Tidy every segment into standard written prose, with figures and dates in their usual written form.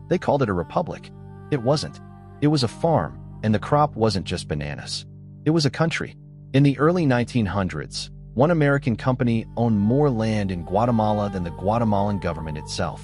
They called it a republic. It wasn't. It was a farm, and the crop wasn't just bananas. It was a country. In the early 1900s, one American company owned more land in Guatemala than the Guatemalan government itself.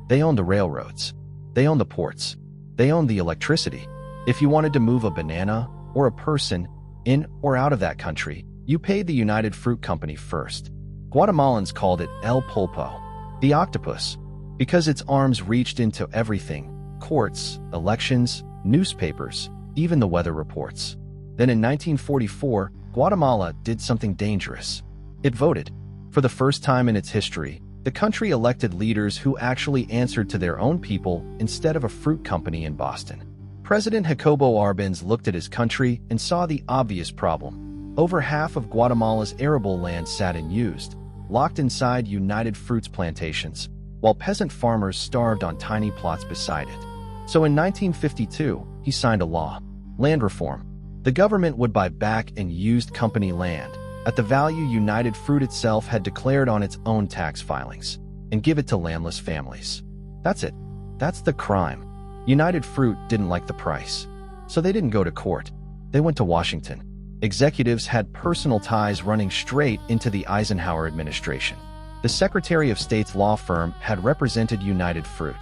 They owned the railroads. They owned the ports. They owned the electricity. If you wanted to move a banana or a person in or out of that country, you paid the United Fruit Company first. Guatemalans called it El Pulpo, the octopus, because its arms reached into everything: courts, elections, newspapers, even the weather reports. Then in 1944, Guatemala did something dangerous. It voted. For the first time in its history, the country elected leaders who actually answered to their own people instead of a fruit company in Boston. President Jacobo Arbenz looked at his country and saw the obvious problem. Over half of Guatemala's arable land sat unused, locked inside United Fruit's plantations, while peasant farmers starved on tiny plots beside it. So in 1952, he signed a law: land reform. The government would buy back and used company land at the value United Fruit itself had declared on its own tax filings, and give it to landless families. That's it. That's the crime. United Fruit didn't like the price, so they didn't go to court. They went to Washington. Executives had personal ties running straight into the Eisenhower administration. The Secretary of State's law firm had represented United Fruit.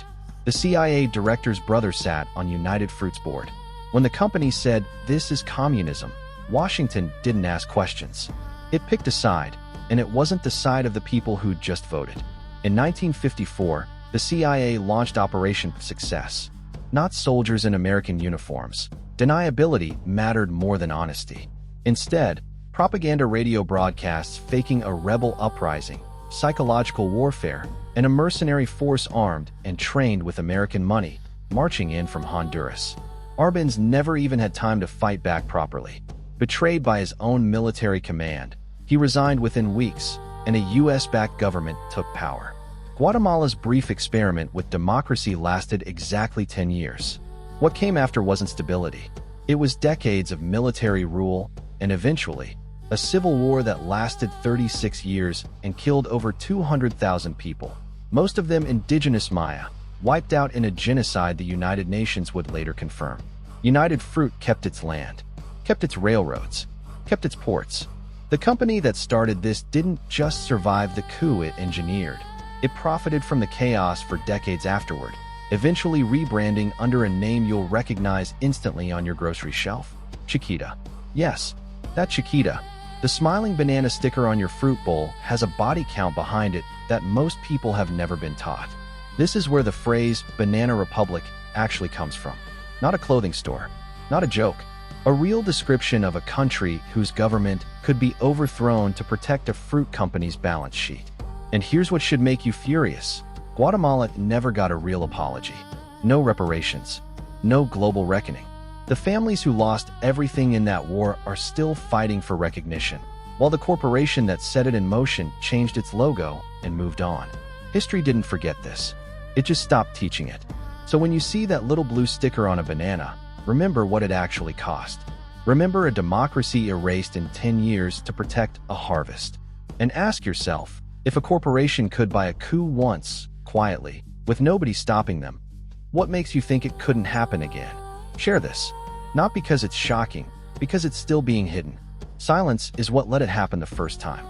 The CIA director's brother sat on United Fruit's board. When the company said, "This is communism," Washington didn't ask questions. It picked a side, and it wasn't the side of the people who'd just voted. In 1954, the CIA launched Operation Success. Not soldiers in American uniforms. Deniability mattered more than honesty. Instead, propaganda radio broadcasts faking a rebel uprising, psychological warfare, and a mercenary force armed and trained with American money, marching in from Honduras. Arbenz never even had time to fight back properly. Betrayed by his own military command, he resigned within weeks, and a US-backed government took power. Guatemala's brief experiment with democracy lasted exactly 10 years. What came after wasn't stability. It was decades of military rule, and eventually, a civil war that lasted 36 years and killed over 200,000 people, most of them indigenous Maya, wiped out in a genocide the United Nations would later confirm. United Fruit kept its land, kept its railroads, kept its ports. The company that started this didn't just survive the coup it engineered. It profited from the chaos for decades afterward, eventually rebranding under a name you'll recognize instantly on your grocery shelf: Chiquita. Yes, that Chiquita. The smiling banana sticker on your fruit bowl has a body count behind it that most people have never been taught. This is where the phrase "Banana Republic" actually comes from. Not a clothing store, not a joke. A real description of a country whose government could be overthrown to protect a fruit company's balance sheet. And here's what should make you furious. Guatemala never got a real apology. No reparations. No global reckoning. The families who lost everything in that war are still fighting for recognition, while the corporation that set it in motion changed its logo and moved on. History didn't forget this. It just stopped teaching it. So when you see that little blue sticker on a banana, remember what it actually cost. Remember a democracy erased in 10 years to protect a harvest. And ask yourself, if a corporation could buy a coup once, quietly, with nobody stopping them, what makes you think it couldn't happen again? Share this. Not because it's shocking, because it's still being hidden. Silence is what let it happen the first time.